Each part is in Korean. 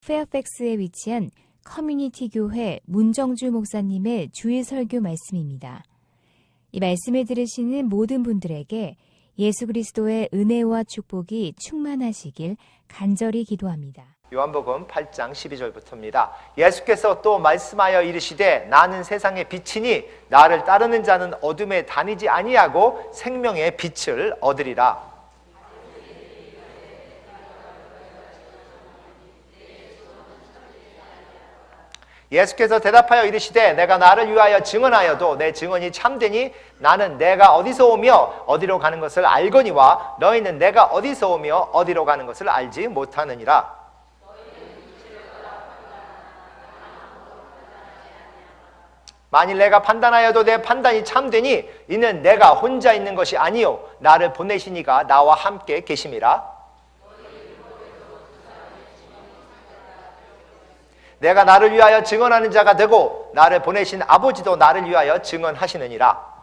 페어팩스에 위치한 커뮤니티 교회 문정주 목사님의 주일 설교 말씀입니다. 이 말씀을 들으시는 모든 분들에게 예수 그리스도의 은혜와 축복이 충만하시길 간절히 기도합니다. 요한복음 8장 12절부터입니다. 예수께서 또 말씀하여 이르시되 나는 세상의 빛이니 나를 따르는 자는 어둠에 다니지 아니하고 생명의 빛을 얻으리라. 예수께서 대답하여 이르시되 내가 나를 위하여 증언하여도 내 증언이 참되니 나는 내가 어디서 오며 어디로 가는 것을 알거니와 너희는 내가 어디서 오며 어디로 가는 것을 알지 못하느니라. 만일 내가 판단하여도 내 판단이 참되니 이는 내가 혼자 있는 것이 아니요 나를 보내신 이가 나와 함께 계심이라. 내가 나를 위하여 증언하는 자가 되고 나를 보내신 아버지도 나를 위하여 증언하시느니라.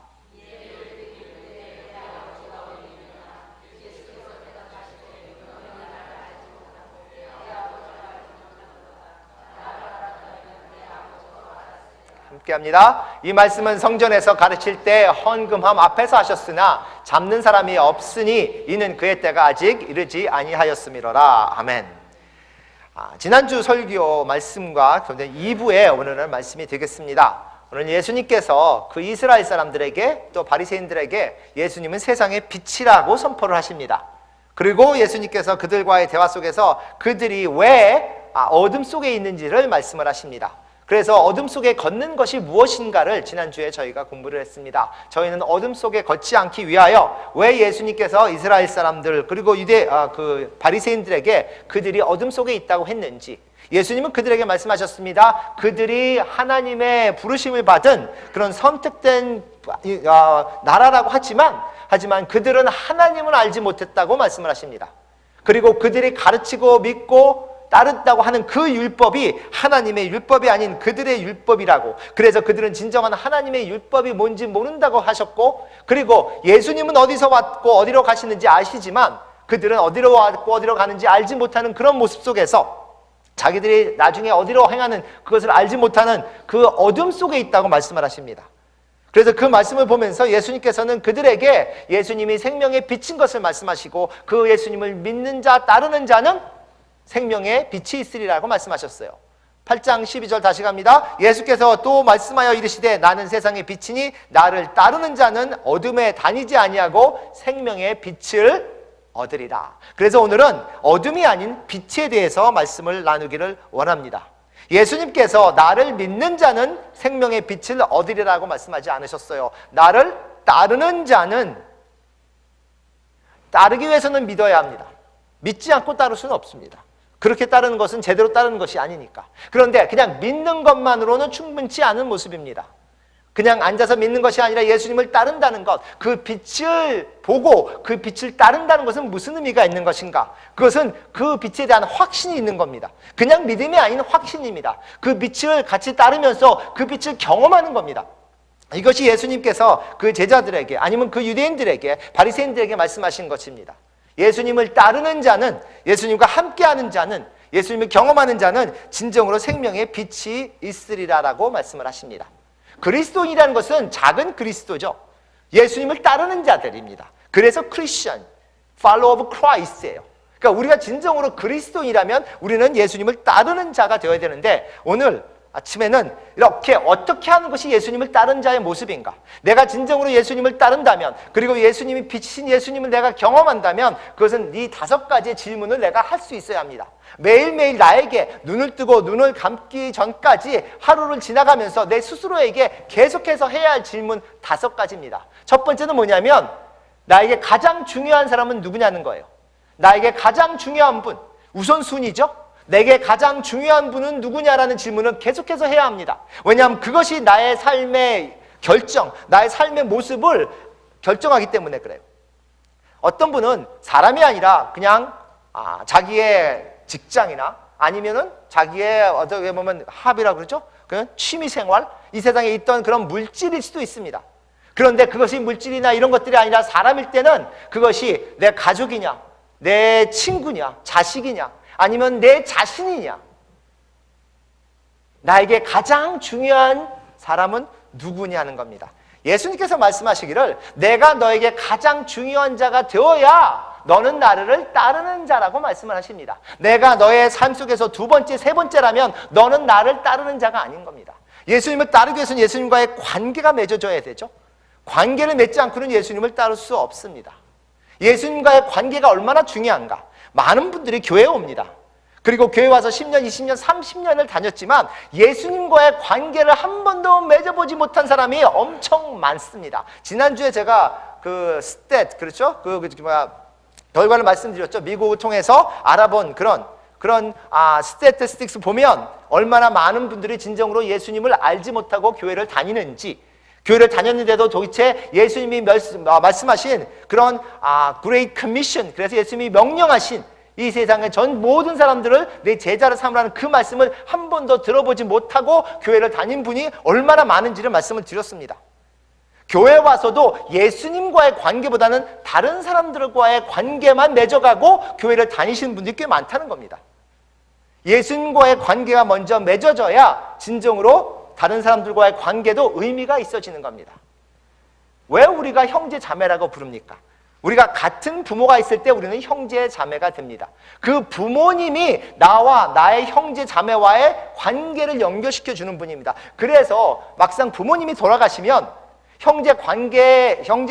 함께합니다. 이 말씀은 성전에서 가르칠 때 헌금함 앞에서 하셨으나 잡는 사람이 없으니 이는 그의 때가 아직 이르지 아니하였음이로라. 아멘. 지난주 설교 말씀과 2부에 오늘은 말씀이 되겠습니다. 오늘 예수님께서 그 이스라엘 사람들에게 또 바리새인들에게 예수님은 세상의 빛이라고 선포를 하십니다. 그리고 예수님께서 그들과의 대화 속에서 그들이 왜 어둠 속에 있는지를 말씀을 하십니다. 그래서 어둠 속에 걷는 것이 무엇인가를 지난주에 저희가 공부를 했습니다. 저희는 어둠 속에 걷지 않기 위하여 왜 예수님께서 이스라엘 사람들 그리고 바리새인들에게 그들이 어둠 속에 있다고 했는지, 예수님은 그들에게 말씀하셨습니다. 그들이 하나님의 부르심을 받은 그런 선택된 나라라고 하지만 그들은 하나님을 알지 못했다고 말씀을 하십니다. 그리고 그들이 가르치고 믿고 따른다고 하는 그 율법이 하나님의 율법이 아닌 그들의 율법이라고, 그래서 그들은 진정한 하나님의 율법이 뭔지 모른다고 하셨고, 그리고 예수님은 어디서 왔고 어디로 가시는지 아시지만 그들은 어디로 왔고 어디로 가는지 알지 못하는 그런 모습 속에서 자기들이 나중에 어디로 행하는 그것을 알지 못하는 그 어둠 속에 있다고 말씀을 하십니다. 그래서 그 말씀을 보면서 예수님께서는 그들에게 예수님이 생명의 빛인 것을 말씀하시고 그 예수님을 믿는 자 따르는 자는 생명의 빛이 있으리라고 말씀하셨어요. 8장 12절 다시 갑니다. 예수께서 또 말씀하여 이르시되 나는 세상의 빛이니 나를 따르는 자는 어둠에 다니지 아니하고 생명의 빛을 얻으리라. 그래서 오늘은 어둠이 아닌 빛에 대해서 말씀을 나누기를 원합니다. 예수님께서 나를 믿는 자는 생명의 빛을 얻으리라고 말씀하지 않으셨어요. 나를 따르는 자는, 따르기 위해서는 믿어야 합니다. 믿지 않고 따를 수는 없습니다. 그렇게 따르는 것은 제대로 따르는 것이 아니니까. 그런데 그냥 믿는 것만으로는 충분치 않은 모습입니다. 그냥 앉아서 믿는 것이 아니라 예수님을 따른다는 것, 그 빛을 보고 그 빛을 따른다는 것은 무슨 의미가 있는 것인가? 그것은 그 빛에 대한 확신이 있는 겁니다. 그냥 믿음이 아닌 확신입니다. 그 빛을 같이 따르면서 그 빛을 경험하는 겁니다. 이것이 예수님께서 그 제자들에게 아니면 그 유대인들에게, 바리새인들에게 말씀하신 것입니다. 예수님을 따르는 자는, 예수님과 함께하는 자는, 예수님을 경험하는 자는 진정으로 생명의 빛이 있으리라라고 말씀을 하십니다. 그리스도인이라는 것은 작은 그리스도죠. 예수님을 따르는 자들입니다. 그래서 크리스천, follower of Christ예요. 그러니까 우리가 진정으로 그리스도인이라면 우리는 예수님을 따르는 자가 되어야 되는데, 오늘 아침에는 이렇게 어떻게 하는 것이 예수님을 따른 자의 모습인가? 내가 진정으로 예수님을 따른다면, 그리고 예수님이 빛이신 예수님을 내가 경험한다면 그것은 이 5가지의 질문을 내가 할 수 있어야 합니다. 매일매일 나에게 눈을 뜨고 눈을 감기 전까지 하루를 지나가면서 내 스스로에게 계속해서 해야 할 질문 5가지입니다. 첫 번째는 뭐냐면, 나에게 가장 중요한 사람은 누구냐는 거예요. 나에게 가장 중요한 분, 우선순위죠. 내게 가장 중요한 분은 누구냐라는 질문을 계속해서 해야 합니다. 왜냐하면 그것이 나의 삶의 결정, 나의 삶의 모습을 결정하기 때문에 그래요. 어떤 분은 사람이 아니라 그냥 자기의 직장이나 아니면은 자기의 어떻게 보면 합이라고 그러죠? 그냥 취미생활, 이 세상에 있던 그런 물질일 수도 있습니다. 그런데 그것이 물질이나 이런 것들이 아니라 사람일 때는 그것이 내 가족이냐, 내 친구냐, 자식이냐, 아니면 내 자신이냐, 나에게 가장 중요한 사람은 누구냐 하는 겁니다. 예수님께서 말씀하시기를 내가 너에게 가장 중요한 자가 되어야 너는 나를 따르는 자라고 말씀을 하십니다. 내가 너의 삶 속에서 두 번째, 세 번째라면 너는 나를 따르는 자가 아닌 겁니다. 예수님을 따르기 위해서는 예수님과의 관계가 맺어져야 되죠. 관계를 맺지 않고는 예수님을 따를 수 없습니다. 예수님과의 관계가 얼마나 중요한가. 많은 분들이 교회에 옵니다. 그리고 교회 와서 10년, 20년, 30년을 다녔지만 예수님과의 관계를 한 번도 맺어보지 못한 사람이 엄청 많습니다. 지난주에 제가 그렇죠? 결과를 말씀드렸죠. 미국을 통해서 알아본 그런 스태티스틱스 보면 얼마나 많은 분들이 진정으로 예수님을 알지 못하고 교회를 다니는지, 교회를 다녔는데도 도대체 예수님이 말씀하신 그런 Great Commission, 그래서 예수님이 명령하신 이 세상의 전 모든 사람들을 내 제자로 삼으라는 그 말씀을 한 번도 들어보지 못하고 교회를 다닌 분이 얼마나 많은지를 말씀을 드렸습니다. 교회 와서도 예수님과의 관계보다는 다른 사람들과의 관계만 맺어가고 교회를 다니시는 분들이 꽤 많다는 겁니다. 예수님과의 관계가 먼저 맺어져야 진정으로 다른 사람들과의 관계도 의미가 있어지는 겁니다. 왜 우리가 형제 자매라고 부릅니까? 우리가 같은 부모가 있을 때 우리는 형제 자매가 됩니다. 그 부모님이 나와 나의 형제 자매와의 관계를 연결시켜 주는 분입니다. 그래서 막상 부모님이 돌아가시면 형제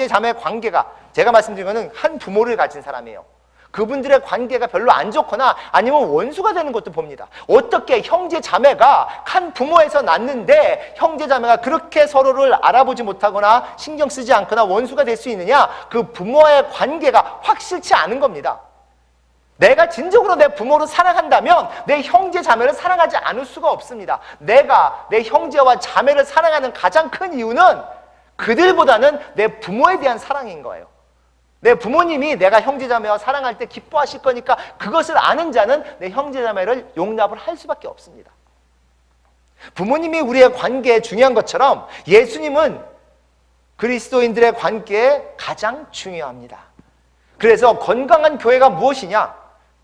자매 관계가, 제가 말씀드린 것은 한 부모를 가진 사람이에요. 그분들의 관계가 별로 안 좋거나 아니면 원수가 되는 것도 봅니다. 어떻게 형제 자매가 한 부모에서 낳는데 형제 자매가 그렇게 서로를 알아보지 못하거나 신경 쓰지 않거나 원수가 될 수 있느냐? 그 부모의 관계가 확실치 않은 겁니다. 내가 진정으로 내 부모를 사랑한다면 내 형제 자매를 사랑하지 않을 수가 없습니다. 내가 내 형제와 자매를 사랑하는 가장 큰 이유는 그들보다는 내 부모에 대한 사랑인 거예요. 내 부모님이 내가 형제자매와 사랑할 때 기뻐하실 거니까 그것을 아는 자는 내 형제자매를 용납을 할 수밖에 없습니다. 부모님이 우리의 관계에 중요한 것처럼 예수님은 그리스도인들의 관계에 가장 중요합니다. 그래서 건강한 교회가 무엇이냐?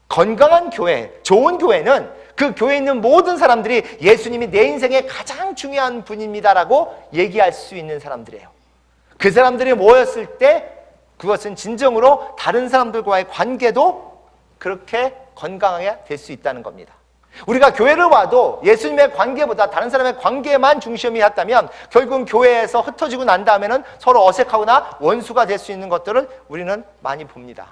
건강한 교회, 좋은 교회는 그 교회에 있는 모든 사람들이 예수님이 내 인생의 가장 중요한 분입니다라고 얘기할 수 있는 사람들이에요. 그 사람들이 모였을 때 그것은 진정으로 다른 사람들과의 관계도 그렇게 건강하게 될 수 있다는 겁니다. 우리가 교회를 와도 예수님의 관계보다 다른 사람의 관계만 중심이 했다면 결국은 교회에서 흩어지고 난 다음에는 서로 어색하거나 원수가 될 수 있는 것들을 우리는 많이 봅니다.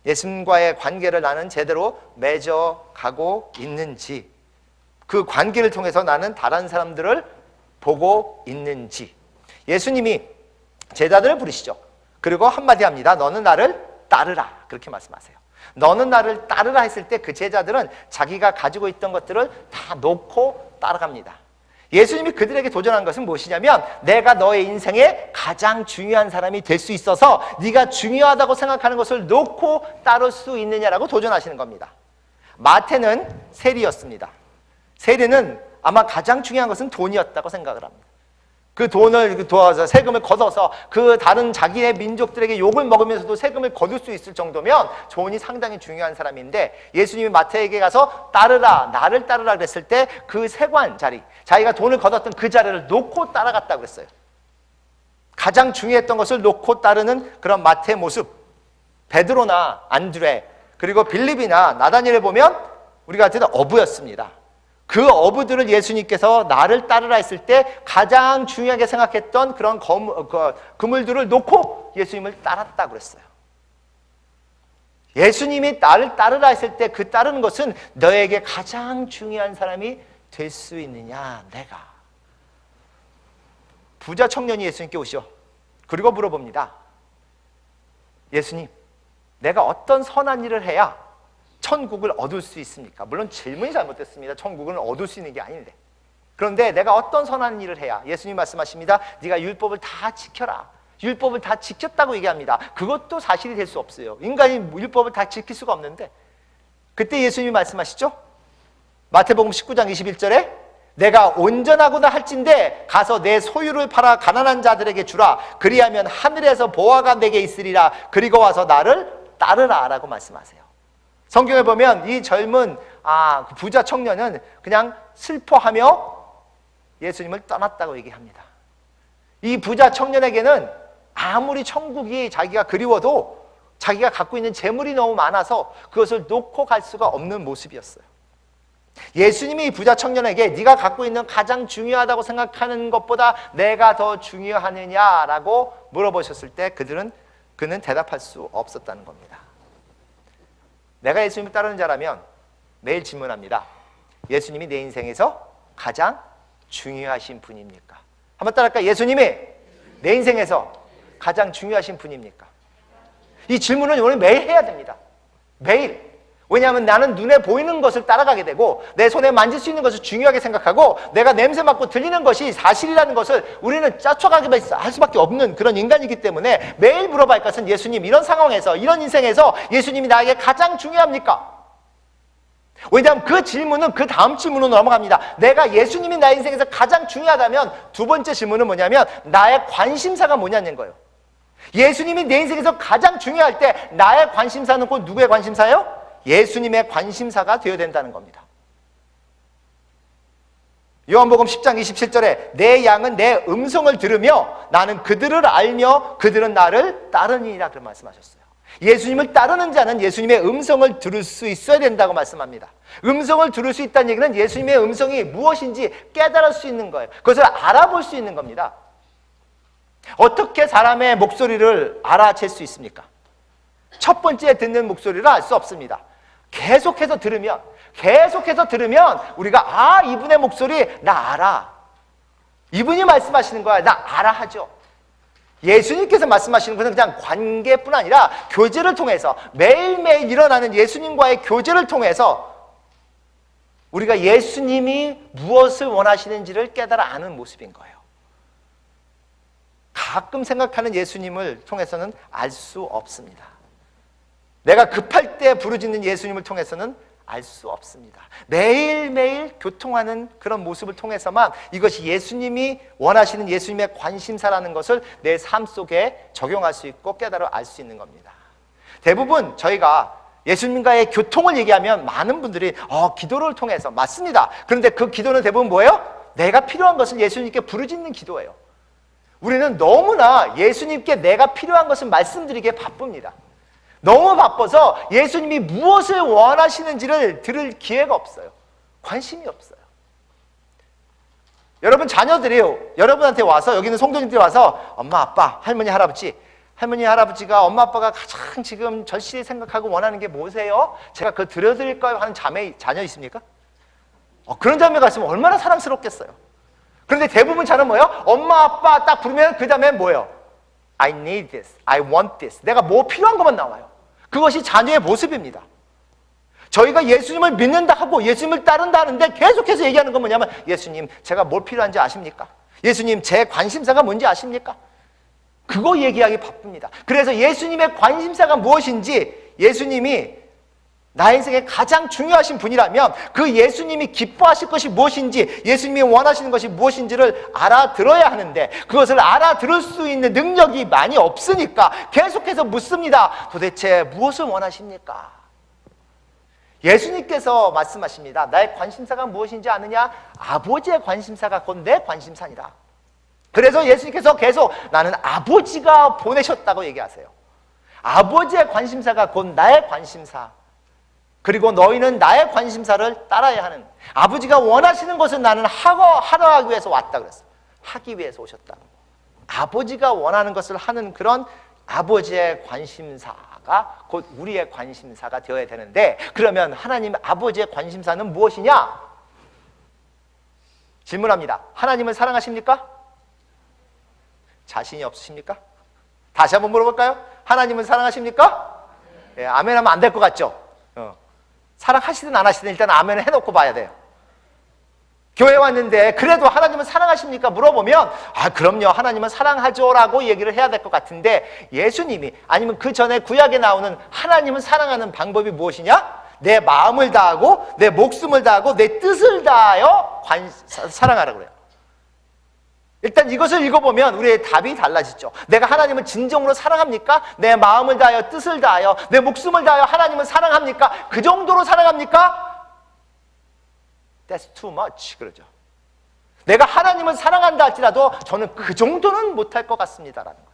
예수님과의 관계를 나는 제대로 맺어가고 있는지, 그 관계를 통해서 나는 다른 사람들을 보고 있는지. 예수님이 제자들을 부르시죠. 그리고 한마디 합니다. 너는 나를 따르라. 그렇게 말씀하세요. 너는 나를 따르라 했을 때 그 제자들은 자기가 가지고 있던 것들을 다 놓고 따라갑니다. 예수님이 그들에게 도전한 것은 무엇이냐면 내가 너의 인생에 가장 중요한 사람이 될 수 있어서 네가 중요하다고 생각하는 것을 놓고 따를 수 있느냐라고 도전하시는 겁니다. 마태는 세리였습니다. 세리는 아마 가장 중요한 것은 돈이었다고 생각을 합니다. 그 돈을 도와서 세금을 걷어서 그 다른 자기의 민족들에게 욕을 먹으면서도 세금을 거둘 수 있을 정도면 돈이 상당히 중요한 사람인데 예수님이 마태에게 가서 따르라, 나를 따르라 그랬을 때 그 세관 자리, 자기가 돈을 걷었던 그 자리를 놓고 따라갔다고 그랬어요. 가장 중요했던 것을 놓고 따르는 그런 마태의 모습. 베드로나 안드레 그리고 빌립이나 나다니엘을 보면 우리가 같은 어부였습니다. 그 어부들을 예수님께서 나를 따르라 했을 때 가장 중요하게 생각했던 그런 그물들을 놓고 예수님을 따랐다고 그랬어요. 예수님이 나를 따르라 했을 때 그 따르는 것은 너에게 가장 중요한 사람이 될 수 있느냐, 내가. 부자 청년이 예수님께 오시오. 그리고 물어봅니다. 예수님, 내가 어떤 선한 일을 해야 천국을 얻을 수 있습니까? 물론 질문이 잘못됐습니다. 천국을 얻을 수 있는 게 아닌데. 그런데 내가 어떤 선한 일을 해야? 예수님 말씀하십니다. 네가 율법을 다 지켜라. 율법을 다 지켰다고 얘기합니다. 그것도 사실이 될 수 없어요. 인간이 율법을 다 지킬 수가 없는데. 그때 예수님이 말씀하시죠. 마태복음 19장 21절에 내가 온전하고나 할진대 가서 내 소유를 팔아 가난한 자들에게 주라. 그리하면 하늘에서 보화가 내게 있으리라. 그리고 와서 나를 따르라 라고 말씀하세요. 성경에 보면 이 젊은 그 부자 청년은 그냥 슬퍼하며 예수님을 떠났다고 얘기합니다. 이 부자 청년에게는 아무리 천국이 자기가 그리워도 자기가 갖고 있는 재물이 너무 많아서 그것을 놓고 갈 수가 없는 모습이었어요. 예수님이 이 부자 청년에게 네가 갖고 있는 가장 중요하다고 생각하는 것보다 내가 더 중요하느냐라고 물어보셨을 때 그는 대답할 수 없었다는 겁니다. 내가 예수님을 따르는 자라면 매일 질문합니다. 예수님이 내 인생에서 가장 중요하신 분입니까? 한번 따라할까요? 예수님이 내 인생에서 가장 중요하신 분입니까? 이 질문을 오늘 매일 해야 됩니다. 매일. 왜냐하면 나는 눈에 보이는 것을 따라가게 되고 내 손에 만질 수 있는 것을 중요하게 생각하고 내가 냄새 맡고 들리는 것이 사실이라는 것을 우리는 짜쳐가게 할 수밖에 없는 그런 인간이기 때문에 매일 물어봐야 할 것은 예수님, 이런 상황에서, 이런 인생에서 예수님이 나에게 가장 중요합니까? 왜냐하면 그 질문은 그 다음 질문으로 넘어갑니다. 내가 예수님이 나의 인생에서 가장 중요하다면 두 번째 질문은 뭐냐면 나의 관심사가 뭐냐는 거예요. 예수님이 내 인생에서 가장 중요할 때 나의 관심사는 곧 누구의 관심사예요? 예수님의 관심사가 되어야 된다는 겁니다. 요한복음 10장 27절에 내 양은 내 음성을 들으며 나는 그들을 알며 그들은 나를 따르니라 그런 말씀하셨어요. 예수님을 따르는 자는 예수님의 음성을 들을 수 있어야 된다고 말씀합니다. 음성을 들을 수 있다는 얘기는 예수님의 음성이 무엇인지 깨달을 수 있는 거예요. 그것을 알아볼 수 있는 겁니다. 어떻게 사람의 목소리를 알아챌 수 있습니까? 첫 번째 듣는 목소리를 알 수 없습니다. 계속해서 들으면 우리가 이분의 목소리 나 알아. 이분이 말씀하시는 거야. 나 알아 하죠. 예수님께서 말씀하시는 것은 그냥 관계뿐 아니라 교제를 통해서 매일매일 일어나는 예수님과의 교제를 통해서 우리가 예수님이 무엇을 원하시는지를 깨달아 아는 모습인 거예요. 가끔 생각하는 예수님을 통해서는 알 수 없습니다. 내가 급할 때 부르짖는 예수님을 통해서는 알 수 없습니다. 매일매일 교통하는 그런 모습을 통해서만 이것이 예수님이 원하시는 예수님의 관심사라는 것을 내 삶 속에 적용할 수 있고 깨달아 알 수 있는 겁니다. 대부분 저희가 예수님과의 교통을 얘기하면 많은 분들이 기도를 통해서 맞습니다. 그런데 그 기도는 대부분 뭐예요? 내가 필요한 것을 예수님께 부르짖는 기도예요. 우리는 너무나 예수님께 내가 필요한 것을 말씀드리기에 바쁩니다. 너무 바빠서 예수님이 무엇을 원하시는지를 들을 기회가 없어요. 관심이 없어요. 여러분 자녀들이요, 여러분한테 와서, 여기 있는 성도님들이 와서 엄마, 아빠, 할머니, 할아버지가 엄마, 아빠가 가장 지금 절실히 생각하고 원하는 게 뭐세요? 제가 그거 들려드릴까요? 하는 자녀 있습니까? 그런 자매가 있으면 얼마나 사랑스럽겠어요. 그런데 대부분 자녀는 뭐예요? 엄마, 아빠 딱 부르면 그 다음에 뭐예요? I need this, I want this. 내가 뭐 필요한 것만 나와요. 그것이 자녀의 모습입니다. 저희가 예수님을 믿는다 하고 예수님을 따른다 하는데 계속해서 얘기하는 건 뭐냐면 예수님, 제가 뭘 필요한지 아십니까? 예수님, 제 관심사가 뭔지 아십니까? 그거 얘기하기 바쁩니다. 그래서 예수님의 관심사가 무엇인지, 예수님이 나의 인생에 가장 중요하신 분이라면 그 예수님이 기뻐하실 것이 무엇인지, 예수님이 원하시는 것이 무엇인지를 알아들어야 하는데 그것을 알아들을 수 있는 능력이 많이 없으니까 계속해서 묻습니다. 도대체 무엇을 원하십니까? 예수님께서 말씀하십니다. 나의 관심사가 무엇인지 아느냐? 아버지의 관심사가 곧 내 관심사니라. 그래서 예수님께서 계속 나는 아버지가 보내셨다고 얘기하세요. 아버지의 관심사가 곧 나의 관심사, 그리고 너희는 나의 관심사를 따라야 하는, 아버지가 원하시는 것을 나는 하기 위해서 왔다 그랬어요. 하기 위해서 오셨다. 아버지가 원하는 것을 하는 그런 아버지의 관심사가 곧 우리의 관심사가 되어야 되는데, 그러면 하나님 아버지의 관심사는 무엇이냐? 질문합니다. 하나님을 사랑하십니까? 자신이 없으십니까? 다시 한번 물어볼까요? 하나님을 사랑하십니까? 예, 아멘 하면 안 될 것 같죠? 사랑하시든 안 하시든 일단 아멘을 해놓고 봐야 돼요. 교회 왔는데 그래도 하나님은 사랑하십니까? 물어보면 그럼요, 하나님은 사랑하죠 라고 얘기를 해야 될 것 같은데, 예수님이, 아니면 그 전에 구약에 나오는 하나님은 사랑하는 방법이 무엇이냐? 내 마음을 다하고 내 목숨을 다하고 내 뜻을 다하여 사랑하라고 그래요. 일단 이것을 읽어보면 우리의 답이 달라지죠. 내가 하나님을 진정으로 사랑합니까? 내 마음을 다하여, 뜻을 다하여, 내 목숨을 다하여 하나님을 사랑합니까? 그 정도로 사랑합니까? That's too much. 그러죠. 내가 하나님을 사랑한다 할지라도 저는 그 정도는 못할 것 같습니다라는 거예요.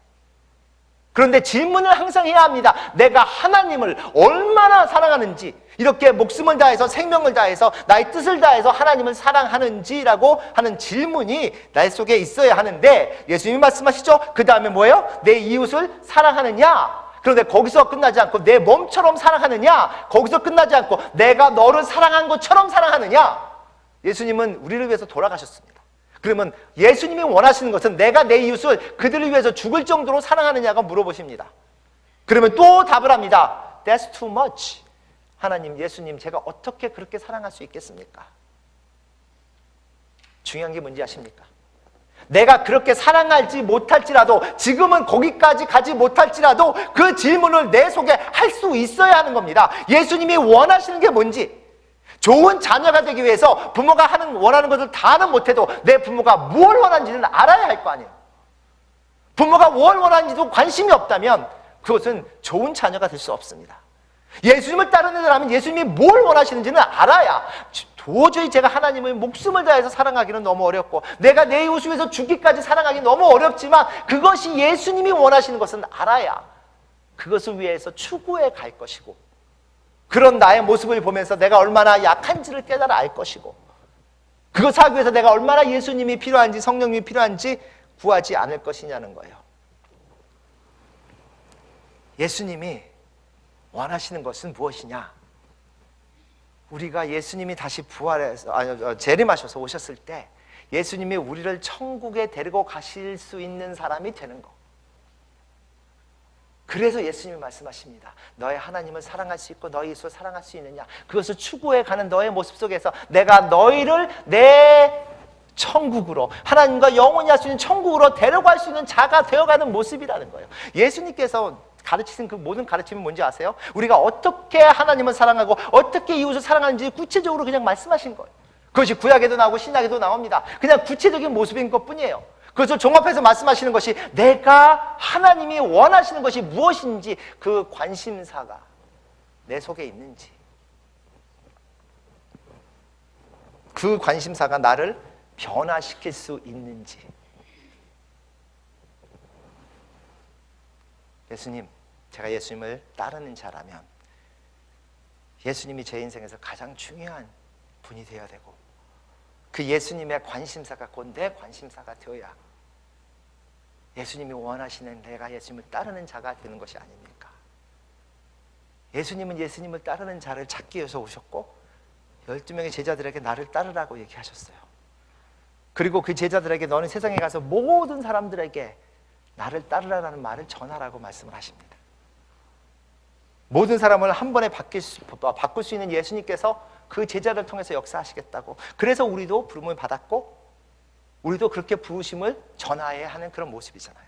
그런데 질문을 항상 해야 합니다. 내가 하나님을 얼마나 사랑하는지, 이렇게 목숨을 다해서 생명을 다해서 나의 뜻을 다해서 하나님을 사랑하는지라고 하는 질문이 날 속에 있어야 하는데, 예수님이 말씀하시죠. 그 다음에 뭐예요? 내 이웃을 사랑하느냐? 그런데 거기서 끝나지 않고 내 몸처럼 사랑하느냐? 거기서 끝나지 않고 내가 너를 사랑한 것처럼 사랑하느냐? 예수님은 우리를 위해서 돌아가셨습니다. 그러면 예수님이 원하시는 것은 내가 내 이웃을 그들을 위해서 죽을 정도로 사랑하느냐고 물어보십니다. 그러면 또 답을 합니다. That's too much. 하나님, 예수님, 제가 어떻게 그렇게 사랑할 수 있겠습니까? 중요한 게 뭔지 아십니까? 내가 그렇게 사랑할지 못할지라도, 지금은 거기까지 가지 못할지라도 그 질문을 내 속에 할 수 있어야 하는 겁니다. 예수님이 원하시는 게 뭔지, 좋은 자녀가 되기 위해서 부모가 원하는 것을 다는 못해도 내 부모가 무엇을 원하는지는 알아야 할 거 아니에요. 부모가 무엇을 원하는지도 관심이 없다면 그것은 좋은 자녀가 될 수 없습니다. 예수님을 따르는 사람은 예수님이 뭘 원하시는지는 알아야, 도저히 제가 하나님을 목숨을 다해서 사랑하기는 너무 어렵고 내가 내 이웃을 위해서 죽기까지 사랑하기 너무 어렵지만 그것이 예수님이 원하시는 것은 알아야 그것을 위해서 추구해 갈 것이고, 그런 나의 모습을 보면서 내가 얼마나 약한지를 깨달아 알 것이고, 그것을 하기 위해서 내가 얼마나 예수님이 필요한지, 성령님이 필요한지 구하지 않을 것이냐는 거예요. 예수님이 원하시는 것은 무엇이냐? 우리가 예수님이 다시 부활해서 재림하셔서 오셨을 때 예수님이 우리를 천국에 데리고 가실 수 있는 사람이 되는 거. 그래서 예수님이 말씀하십니다. 너의 하나님을 사랑할 수 있고 너의 이웃을 사랑할 수 있느냐? 그것을 추구해가는 너의 모습 속에서 내가 너희를 내 천국으로, 하나님과 영원히 할 수 있는 천국으로 데려갈 수 있는 자가 되어가는 모습이라는 거예요. 예수님께서 가르치신 그 모든 가르침이 뭔지 아세요? 우리가 어떻게 하나님을 사랑하고 어떻게 이웃을 사랑하는지 구체적으로 그냥 말씀하신 거예요. 그것이 구약에도 나오고 신약에도 나옵니다. 그냥 구체적인 모습인 것뿐이에요. 그것을 종합해서 말씀하시는 것이 내가 하나님이 원하시는 것이 무엇인지, 그 관심사가 내 속에 있는지, 그 관심사가 나를 변화시킬 수 있는지. 예수님, 제가 예수님을 따르는 자라면 예수님이 제 인생에서 가장 중요한 분이 되어야 되고, 그 예수님의 관심사가 곧 내 관심사가 되어야 예수님이 원하시는 내가 예수님을 따르는 자가 되는 것이 아닙니까? 예수님은 예수님을 따르는 자를 찾기 위해서 오셨고 12명의 제자들에게 나를 따르라고 얘기하셨어요. 그리고 그 제자들에게 너는 세상에 가서 모든 사람들에게 나를 따르라는 말을 전하라고 말씀을 하십니다. 모든 사람을 한 번에 바꿀 수 있는 예수님께서 그 제자를 통해서 역사하시겠다고, 그래서 우리도 부름을 받았고 우리도 그렇게 부르심을 전하여야 하는 그런 모습이잖아요.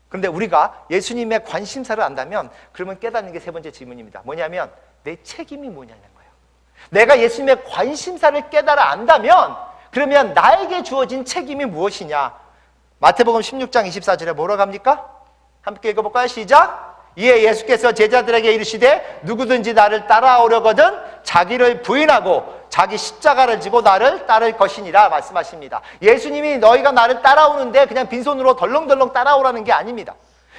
그런데 우리가 예수님의 관심사를 안다면 그러면 깨닫는 게 세 번째 질문입니다. 뭐냐면 내 책임이 뭐냐는 거예요. 내가 예수님의 관심사를 깨달아 안다면 그러면 나에게 주어진 책임이 무엇이냐? 마태복음 16장 24절에 뭐라고 합니까? 함께 읽어볼까요? 시작! 이에 예수께서 제자들에게 이르시되 누구든지 나를 따라오려거든 자기를 부인하고 자기 십자가를 지고 나를 따를 것이니라 말씀하십니다. 예수님이 너희가 나를 따라오는데 그냥 빈손으로 덜렁덜렁 따라오라는 게 아닙니다.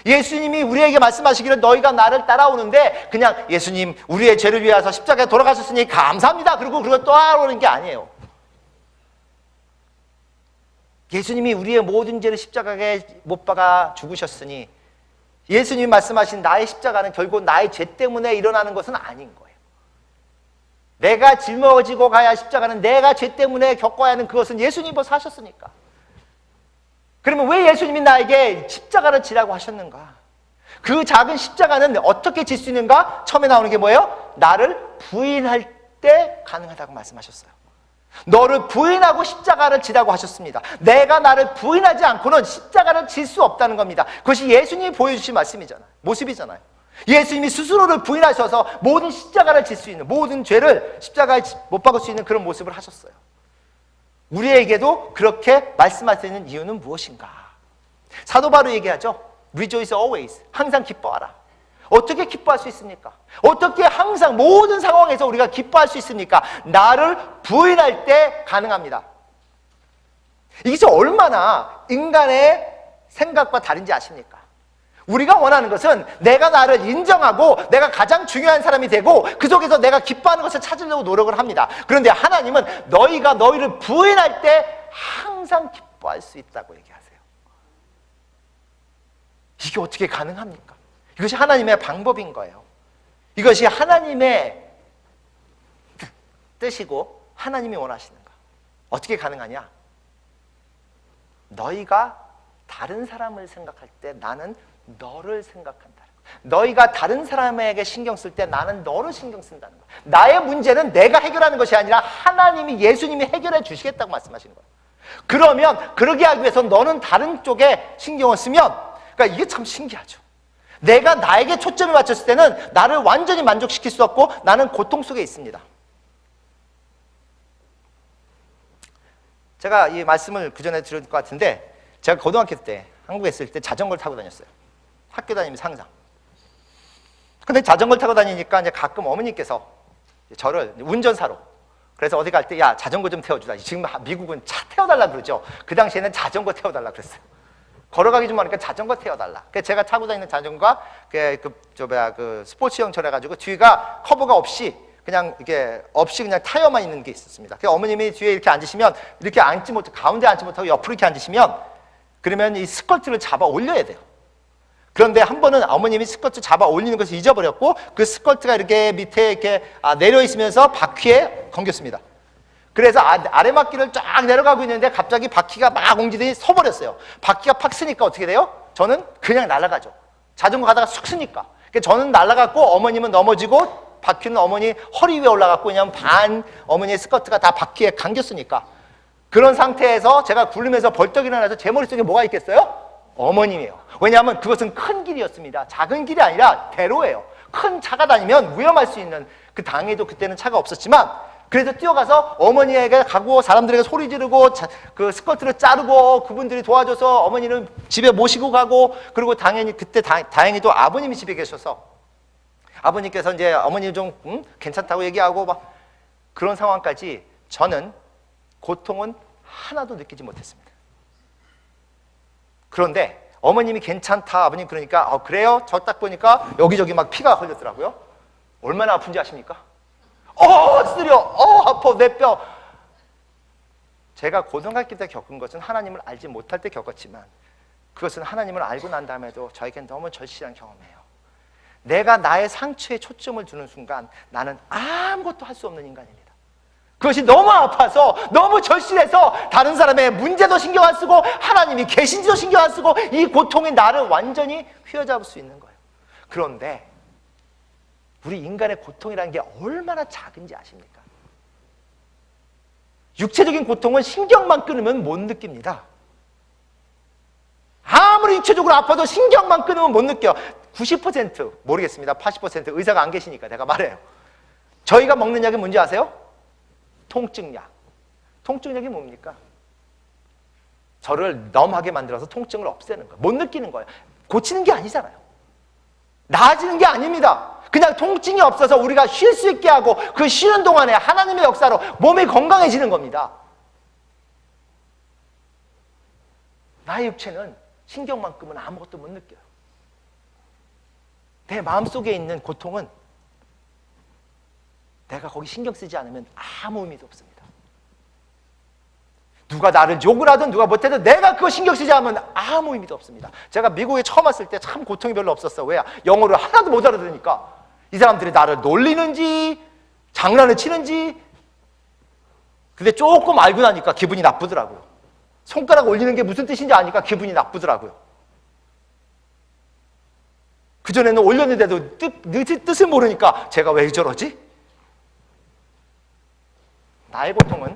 예수님이 우리에게 말씀하시기를 너희가 나를 따라오는데 그냥 예수님 우리의 죄를 위해서 십자가에 돌아가셨으니 감사합니다 그리고 그걸 따라오는 게 아니에요. 예수님이 우리의 모든 죄를 십자가에 못 박아 죽으셨으니 예수님이 말씀하신 나의 십자가는 결국 나의 죄 때문에 일어나는 것은 아닌 거예요. 내가 짊어지고 가야 할 십자가는 내가 죄 때문에 겪어야 하는 그것은 예수님이 벌써 하셨으니까. 그러면 왜 예수님이 나에게 십자가를 지라고 하셨는가? 그 작은 십자가는 어떻게 질 수 있는가? 처음에 나오는 게 뭐예요? 나를 부인할 때 가능하다고 말씀하셨어요. 너를 부인하고 십자가를 지라고 하셨습니다. 내가 나를 부인하지 않고는 십자가를 질 수 없다는 겁니다. 그것이 예수님이 보여주신 말씀이잖아요. 모습이잖아요. 예수님이 스스로를 부인하셔서 모든 십자가를 질 수 있는, 모든 죄를 십자가에 못 박을 수 있는 그런 모습을 하셨어요. 우리에게도 그렇게 말씀하시는 이유는 무엇인가? 사도 바울이 얘기하죠. Rejoice always. 항상 기뻐하라. 어떻게 기뻐할 수 있습니까? 어떻게 항상 모든 상황에서 우리가 기뻐할 수 있습니까? 나를 부인할 때 가능합니다. 이게 얼마나 인간의 생각과 다른지 아십니까? 우리가 원하는 것은 내가 나를 인정하고 내가 가장 중요한 사람이 되고 그 속에서 내가 기뻐하는 것을 찾으려고 노력을 합니다. 그런데 하나님은 너희가 너희를 부인할 때 항상 기뻐할 수 있다고 얘기하세요. 이게 어떻게 가능합니까? 이것이 하나님의 방법인 거예요. 이것이 하나님의 뜻이고 하나님이 원하시는 거. 어떻게 가능하냐? 너희가 다른 사람을 생각할 때 나는 너를 생각한다. 너희가 다른 사람에게 신경 쓸 때 나는 너를 신경 쓴다는 거야. 나의 문제는 내가 해결하는 것이 아니라 하나님이, 예수님이 해결해 주시겠다고 말씀하시는 거예요. 그러면 그러게 하기 위해서 너는 다른 쪽에 신경을 쓰면, 그러니까 이게 참 신기하죠. 내가 나에게 초점을 맞췄을 때는 나를 완전히 만족시킬 수 없고 나는 고통 속에 있습니다. 제가 이 말씀을 그 전에 드릴 것 같은데, 제가 고등학교 때 한국에 있을 때 자전거를 타고 다녔어요. 학교 다니면서 항상. 근데 자전거를 타고 다니니까 이제 가끔 어머니께서 저를 운전사로, 그래서 어디 갈 때 야 자전거 좀 태워주라. 지금 미국은 차 태워달라 그러죠. 그 당시에는 자전거 태워달라 그랬어요. 걸어가기 좀 하니까 자전거 태워달라. 그래서 제가 타고 다니는 자전거가 그 스포츠형 저래가지고 뒤가 커버가 없이 그냥 이게 없이 그냥 타이어만 있는 게 있었습니다. 그래서 어머님이 뒤에 이렇게 앉으시면 이렇게 앉지 못하고 가운데 앉지 못하고 옆으로 이렇게 앉으시면 그러면 이 스커트를 잡아 올려야 돼요. 그런데 한 번은 어머님이 스커트 잡아 올리는 것을 잊어버렸고 그 스커트가 이렇게 밑에 이렇게 내려 있으면서 바퀴에 감겼습니다. 그래서 아래바퀴를 쫙 내려가고 있는데 갑자기 바퀴가 막 옹지더니 서버렸어요. 바퀴가 팍 쓰니까 어떻게 돼요? 저는 그냥 날아가죠. 자전거 가다가 쑥 쓰니까. 그러니까 저는 날아갔고 어머님은 넘어지고 바퀴는 어머니 허리 위에 올라갔고, 왜냐하면 반 어머니의 스커트가 다 바퀴에 감겼으니까. 그런 상태에서 제가 굴르면서 벌떡 일어나서 제 머릿속에 뭐가 있겠어요? 어머님이에요. 왜냐하면 그것은 큰 길이었습니다. 작은 길이 아니라 대로예요. 큰 차가 다니면 위험할 수 있는, 그 당에도 그때는 차가 없었지만 그래서 뛰어가서 어머니에게 가고 사람들에게 소리 지르고 그 스커트를 자르고 그분들이 도와줘서 어머니는 집에 모시고 가고, 그리고 당연히 그때 다행히도 아버님이 집에 계셔서 아버님께서 이제 어머니 좀 괜찮다고 얘기하고 막 그런 상황까지 저는 고통은 하나도 느끼지 못했습니다. 그런데 어머님이 괜찮다 아버님 그러니까 그래요? 저 딱 보니까 여기저기 막 피가 흘렸더라고요. 얼마나 아픈지 아십니까? 쓰려, 아파 내 뼈. 제가 고등학교 때 겪은 것은 하나님을 알지 못할 때 겪었지만 그것은 하나님을 알고 난 다음에도 저에겐 너무 절실한 경험이에요. 내가 나의 상처에 초점을 두는 순간 나는 아무것도 할 수 없는 인간입니다. 그것이 너무 아파서 너무 절실해서 다른 사람의 문제도 신경 안 쓰고 하나님이 계신지도 신경 안 쓰고 이 고통이 나를 완전히 휘어잡을 수 있는 거예요. 그런데 우리 인간의 고통이라는 게 얼마나 작은지 아십니까? 육체적인 고통은 신경만 끊으면 못 느낍니다. 아무리 육체적으로 아파도 신경만 끊으면 못 느껴요. 90% 모르겠습니다. 80% 의사가 안 계시니까 내가 말해요. 저희가 먹는 약이 뭔지 아세요? 통증약. 통증약이 뭡니까? 저를 넘하게 만들어서 통증을 없애는 거예요. 못 느끼는 거예요. 고치는 게 아니잖아요. 나아지는 게 아닙니다. 그냥 통증이 없어서 우리가 쉴 수 있게 하고 그 쉬는 동안에 하나님의 역사로 몸이 건강해지는 겁니다. 나의 육체는 신경만 끄면 아무것도 못 느껴요. 내 마음속에 있는 고통은 내가 거기 신경 쓰지 않으면 아무 의미도 없습니다. 누가 나를 욕을 하든 누가 못해도 내가 그거 신경 쓰지 않으면 아무 의미도 없습니다. 제가 미국에 처음 왔을 때 참 고통이 별로 없었어. 왜? 영어를 하나도 못 알아들으니까. 이 사람들이 나를 놀리는지 장난을 치는지. 근데 조금 알고 나니까 기분이 나쁘더라고요. 손가락 올리는 게 무슨 뜻인지 아니까 기분이 나쁘더라고요. 그전에는 올렸는데도 뜻을 모르니까 제가 왜 저러지? 나의 고통은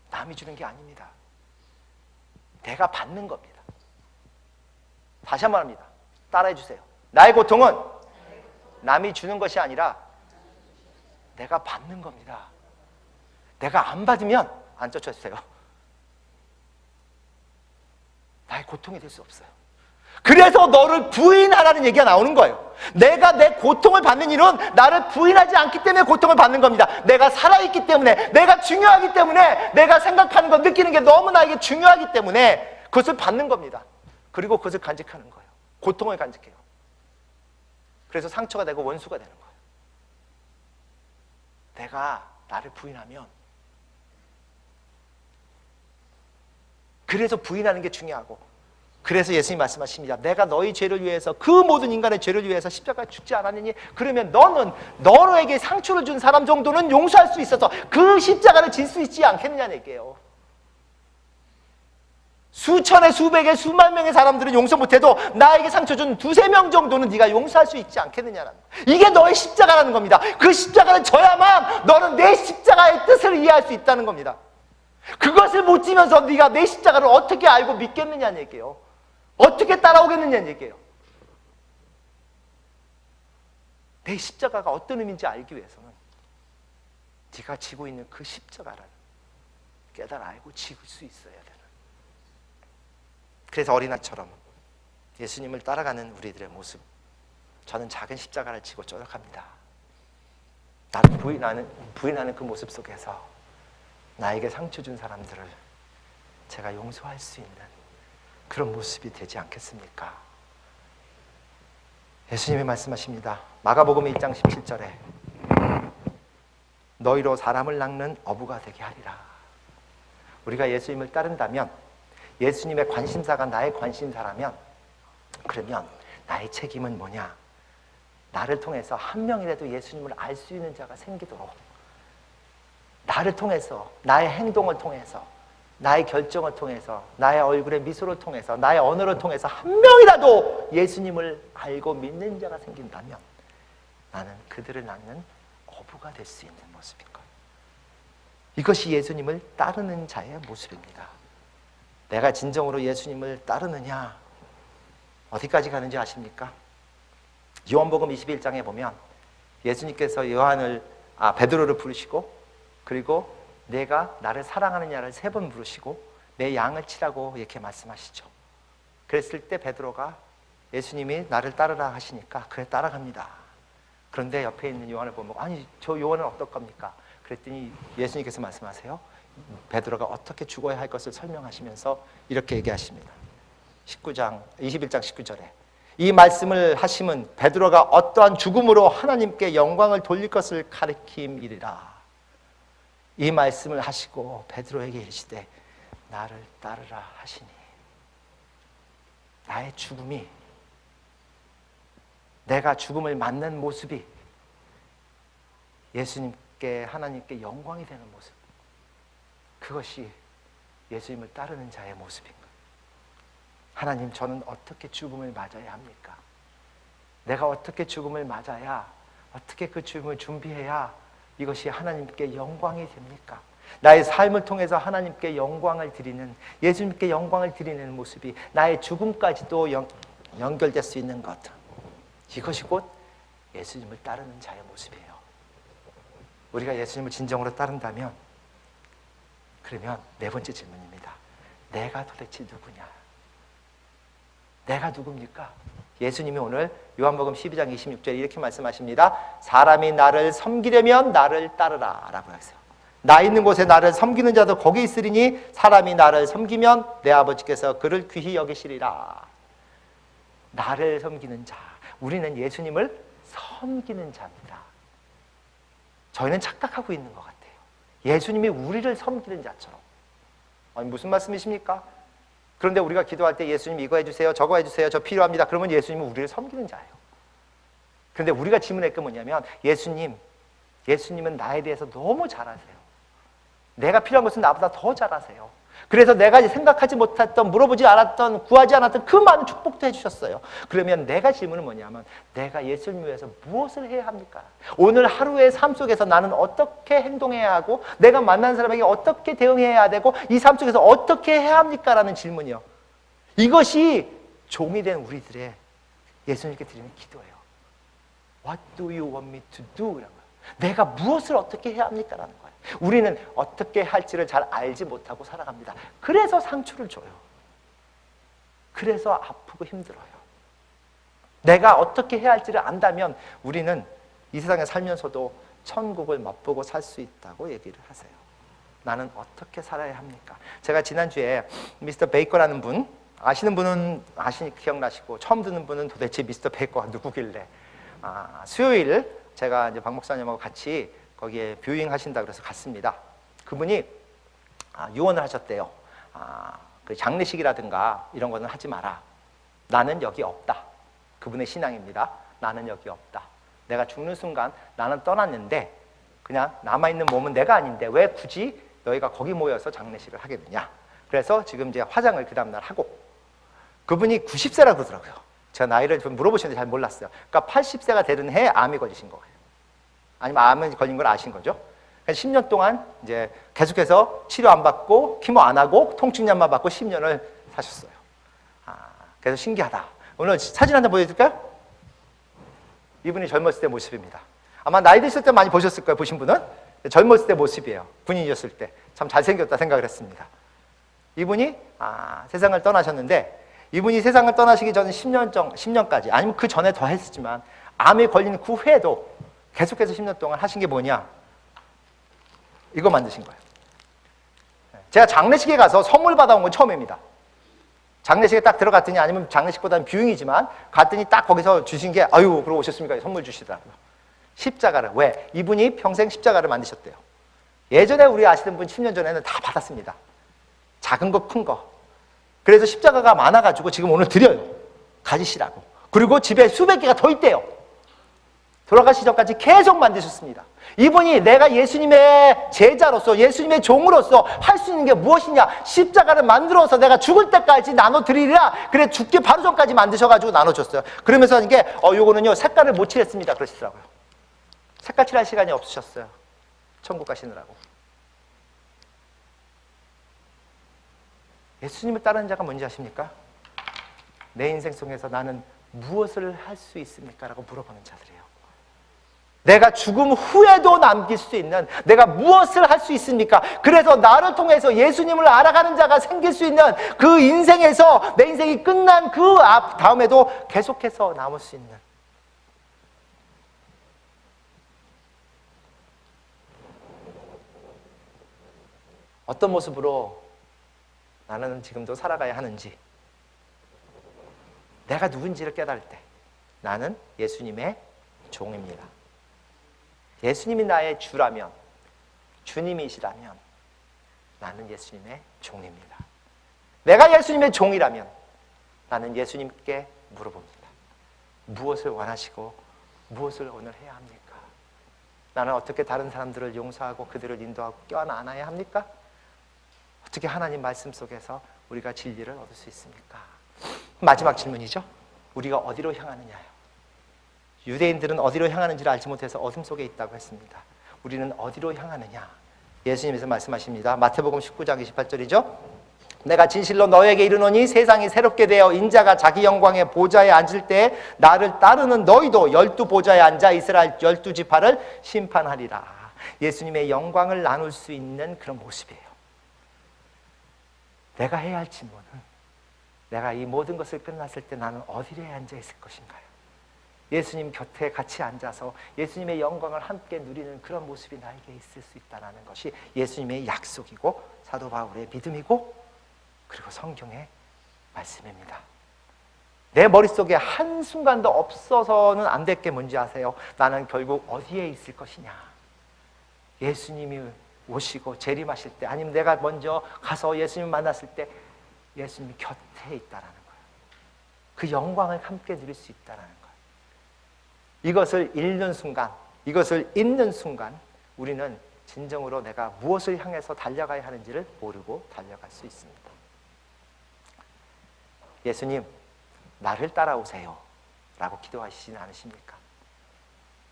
남이 주는 게 아닙니다. 내가 받는 겁니다. 다시 한번 합니다. 따라해 주세요. 나의 고통은 남이 주는 것이 아니라 내가 받는 겁니다. 내가 안 받으면 안 쫓아주세요. 나의 고통이 될 수 없어요. 그래서 너를 부인하라는 얘기가 나오는 거예요. 내가 내 고통을 받는 일은 나를 부인하지 않기 때문에 고통을 받는 겁니다. 내가 살아있기 때문에, 내가 중요하기 때문에, 내가 생각하는 것, 느끼는 게 너무 나에게 중요하기 때문에 그것을 받는 겁니다. 그리고 그것을 간직하는 거예요. 고통을 간직해요. 그래서 상처가 되고 원수가 되는 거예요. 내가 나를 부인하면, 그래서 부인하는 게 중요하고, 그래서 예수님 말씀하십니다. 내가 너희 죄를 위해서, 그 모든 인간의 죄를 위해서 십자가에 죽지 않았느니, 그러면 너는 너에게 상처를 준 사람 정도는 용서할 수 있어서 그 십자가를 질 수 있지 않겠느냐는 얘기예요. 수천의, 수백의, 수만 명의 사람들은 용서 못해도 나에게 상처 준 두세 명 정도는 네가 용서할 수 있지 않겠느냐는, 이게 너의 십자가라는 겁니다. 그 십자가를 져야만 너는 내 십자가의 뜻을 이해할 수 있다는 겁니다. 그것을 못 지면서 네가 내 십자가를 어떻게 알고 믿겠느냐는 얘기예요. 어떻게 따라오겠느냐는 얘기예요. 내 십자가가 어떤 의미인지 알기 위해서는 네가 지고 있는 그 십자가를 깨달아 알고 지을 수 있어야 되는. 그래서 어린아이처럼 예수님을 따라가는 우리들의 모습, 저는 작은 십자가를 지고 쫓아갑니다. 나를 부인하는 그 모습 속에서 나에게 상처 준 사람들을 제가 용서할 수 있는 그런 모습이 되지 않겠습니까? 예수님이 말씀하십니다. 마가복음 1장 17절에 너희로 사람을 낚는 어부가 되게 하리라. 우리가 예수님을 따른다면, 예수님의 관심사가 나의 관심사라면, 그러면 나의 책임은 뭐냐? 나를 통해서 한 명이라도 예수님을 알 수 있는 자가 생기도록, 나를 통해서, 나의 행동을 통해서, 나의 결정을 통해서, 나의 얼굴의 미소를 통해서, 나의 언어를 통해서 한 명이라도 예수님을 알고 믿는 자가 생긴다면 나는 그들을 낳는 어부가 될 수 있는 모습인 거예요. 이것이 예수님을 따르는 자의 모습입니다. 내가 진정으로 예수님을 따르느냐, 어디까지 가는지 아십니까? 요한복음 21장에 보면 예수님께서 베드로를 부르시고, 그리고 내가 나를 사랑하느냐를 3번 부르시고 내 양을 치라고 이렇게 말씀하시죠. 그랬을 때 베드로가 예수님이 나를 따르라 하시니까 그래 따라갑니다. 그런데 옆에 있는 요한을 보면, 아니 저 요한은 어떨 겁니까? 그랬더니 예수님께서 말씀하세요. 베드로가 어떻게 죽어야 할 것을 설명하시면서 이렇게 얘기하십니다. 21장 19절에 이 말씀을 하심은 베드로가 어떠한 죽음으로 하나님께 영광을 돌릴 것을 가리킴이리라. 이 말씀을 하시고 베드로에게 이르시되 나를 따르라 하시니, 나의 죽음이, 내가 죽음을 맞는 모습이 예수님께, 하나님께 영광이 되는 모습, 그것이 예수님을 따르는 자의 모습인 거예요. 하나님, 저는 어떻게 죽음을 맞아야 합니까? 내가 어떻게 죽음을 맞아야, 어떻게 그 죽음을 준비해야 이것이 하나님께 영광이 됩니까? 나의 삶을 통해서 하나님께 영광을 드리는, 예수님께 영광을 드리는 모습이 나의 죽음까지도 연결될 수 있는 것, 이것이 곧 예수님을 따르는 자의 모습이에요. 우리가 예수님을 진정으로 따른다면, 그러면 4번째 질문입니다. 내가 도대체 누구냐? 내가 누굽니까? 예수님이 오늘 요한복음 12장 26절에 이렇게 말씀하십니다. 사람이 나를 섬기려면 나를 따르라 라고 하세요. 나 있는 곳에 나를 섬기는 자도 거기 있으리니 사람이 나를 섬기면 내 아버지께서 그를 귀히 여기시리라. 나를 섬기는 자, 우리는 예수님을 섬기는 자입니다. 저희는 착각하고 있는 것 같아요. 예수님이 우리를 섬기는 자처럼. 아니, 무슨 말씀이십니까? 그런데 우리가 기도할 때 예수님 이거 해주세요, 저거 해주세요, 저 필요합니다. 그러면 예수님은 우리를 섬기는 자예요. 그런데 우리가 질문할 게 뭐냐면, 예수님은 나에 대해서 너무 잘 아세요. 내가 필요한 것은 나보다 더 잘 아세요. 그래서 내가 생각하지 못했던, 물어보지 않았던, 구하지 않았던 그 많은 축복도 해주셨어요. 그러면 내가 질문은 뭐냐면, 내가 예수님을 위해서 무엇을 해야 합니까? 오늘 하루의 삶 속에서 나는 어떻게 행동해야 하고, 내가 만난 사람에게 어떻게 대응해야 되고, 이 삶 속에서 어떻게 해야 합니까? 라는 질문이요. 이것이 종이 된 우리들의 예수님께 드리는 기도예요. What do you want me to do? 이런 거예요. 내가 무엇을 어떻게 해야 합니까? 라는 거예요. 우리는 어떻게 할지를 잘 알지 못하고 살아갑니다. 그래서 상처를 줘요. 그래서 아프고 힘들어요. 내가 어떻게 해야 할지를 안다면 우리는 이 세상에 살면서도 천국을 맛보고 살 수 있다고 얘기를 하세요. 나는 어떻게 살아야 합니까? 제가 지난주에 미스터 베이커라는 분, 아시는 분은 기억나시고 처음 듣는 분은 도대체 미스터 베이커가 누구길래, 수요일 제가 이제 박 목사님하고 같이 거기에 뷰잉 하신다 그래서 갔습니다. 그분이 유언을 하셨대요. 그 장례식이라든가 이런 거는 하지 마라. 나는 여기 없다. 그분의 신앙입니다. 나는 여기 없다. 내가 죽는 순간 나는 떠났는데 그냥 남아있는 몸은 내가 아닌데 왜 굳이 너희가 거기 모여서 장례식을 하게 되냐. 그래서 지금 이제 화장을 그 다음날 하고, 그분이 90세라 그러더라고요. 제가 나이를 좀 물어보시는데 잘 몰랐어요. 그러니까 80세가 되는 해에 암이 걸리신 거예요. 아니면 암이 걸린 걸 아신 거죠. 10년 동안 이제 계속해서 치료 안 받고 키모 안 하고 통증약만 받고 10년을 사셨어요. 그래서 신기하다. 오늘 사진 한장 보여드릴까요? 이분이 젊었을 때 모습입니다. 아마 나이 드실 때 많이 보셨을 거예요. 보신 분은 젊었을 때 모습이에요. 군인이었을 때 참 잘생겼다 생각을 했습니다. 이분이 세상을 떠나셨는데, 이분이 세상을 떠나시기 전 10년까지 아니면 그 전에 더 했지만 암에 걸린 그 후에도 계속해서 10년 동안 하신 게 뭐냐? 이거 만드신 거예요. 제가 장례식에 가서 선물 받아온 건 처음입니다. 장례식에 딱 들어갔더니, 아니면 장례식보다는 뷰잉이지만 갔더니 딱 거기서 주신 게, 아유 그러고 오셨습니까? 선물 주시더라고요. 십자가를. 왜? 이분이 평생 십자가를 만드셨대요. 예전에 우리 아시는 분 10년 전에는 다 받았습니다. 작은 거 큰 거. 그래서 십자가가 많아가지고 지금 오늘 드려요. 가지시라고. 그리고 집에 수백 개가 더 있대요. 돌아가시 전까지 계속 만드셨습니다. 이분이 내가 예수님의 제자로서, 예수님의 종으로서 할 수 있는 게 무엇이냐? 십자가를 만들어서 내가 죽을 때까지 나눠드리리라. 그래, 죽기 바로 전까지 만드셔가지고 나눠줬어요. 그러면서 이게 요거는요 색깔을 못 칠했습니다 그러시더라고요. 색깔 칠할 시간이 없으셨어요. 천국 가시느라고. 예수님을 따르는 자가 뭔지 아십니까? 내 인생 속에서 나는 무엇을 할 수 있습니까? 라고 물어보는 자들이에요. 내가 죽음 후에도 남길 수 있는, 내가 무엇을 할 수 있습니까? 그래서 나를 통해서 예수님을 알아가는 자가 생길 수 있는 그 인생에서, 내 인생이 끝난 그 다음에도 계속해서 남을 수 있는, 어떤 모습으로 나는 지금도 살아가야 하는지, 내가 누군지를 깨달을 때 나는 예수님의 종입니다. 예수님이 나의 주라면, 주님이시라면 나는 예수님의 종입니다. 내가 예수님의 종이라면 나는 예수님께 물어봅니다. 무엇을 원하시고 무엇을 오늘 해야 합니까? 나는 어떻게 다른 사람들을 용서하고 그들을 인도하고 껴안아야 합니까? 어떻게 하나님 말씀 속에서 우리가 진리를 얻을 수 있습니까? 마지막 질문이죠. 우리가 어디로 향하느냐요? 유대인들은 어디로 향하는지를 알지 못해서 어둠 속에 있다고 했습니다. 우리는 어디로 향하느냐? 예수님께서 말씀하십니다. 마태복음 19장 28절이죠. 내가 진실로 너에게 이르노니 세상이 새롭게 되어 인자가 자기 영광의 보좌에 앉을 때 나를 따르는 너희도 12보좌에 앉아 이스라엘 12지파를 심판하리라. 예수님의 영광을 나눌 수 있는 그런 모습이에요. 내가 해야 할 질문은, 내가 이 모든 것을 끝났을 때 나는 어디에 앉아 있을 것인가요? 예수님 곁에 같이 앉아서 예수님의 영광을 함께 누리는 그런 모습이 나에게 있을 수 있다는 것이 예수님의 약속이고 사도 바울의 믿음이고 그리고 성경의 말씀입니다. 내 머릿속에 한순간도 없어서는 안 될 게 뭔지 아세요? 나는 결국 어디에 있을 것이냐? 예수님이 오시고 재림하실 때, 아니면 내가 먼저 가서 예수님 만났을 때 예수님이 곁에 있다는 거예요. 그 영광을 함께 누릴 수 있다는 거예요. 이것을 읽는 순간, 이것을 읽는 순간 우리는 진정으로 내가 무엇을 향해서 달려가야 하는지를 모르고 달려갈 수 있습니다. 예수님, 나를 따라오세요 라고 기도하시지는 않으십니까?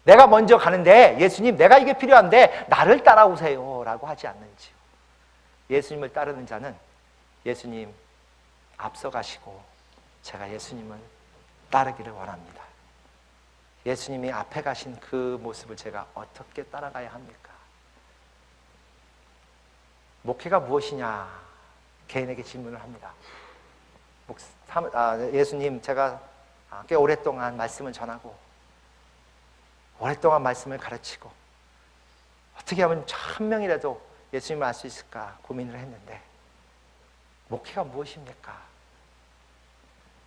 내가 먼저 가는데, 예수님 내가 이게 필요한데 나를 따라오세요 라고 하지 않는지요. 예수님을 따르는 자는 예수님 앞서가시고 제가 예수님을 따르기를 원합니다. 예수님이 앞에 가신 그 모습을 제가 어떻게 따라가야 합니까? 목회가 무엇이냐? 개인에게 질문을 합니다. 예수님, 제가 꽤 오랫동안 말씀을 전하고 오랫동안 말씀을 가르치고 어떻게 하면 1000명이라도 예수님을 알 수 있을까 고민을 했는데, 목회가 무엇입니까?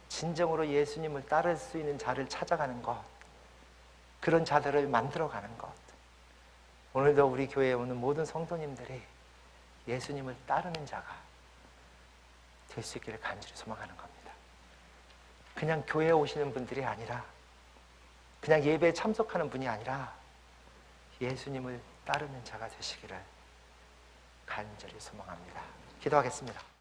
진정으로 예수님을 따를 수 있는 자를 찾아가는 것, 그런 자들을 만들어가는 것. 오늘도 우리 교회에 오는 모든 성도님들이 예수님을 따르는 자가 될 수 있기를 간절히 소망하는 겁니다. 그냥 교회에 오시는 분들이 아니라, 그냥 예배에 참석하는 분이 아니라 예수님을 따르는 자가 되시기를 간절히 소망합니다. 기도하겠습니다.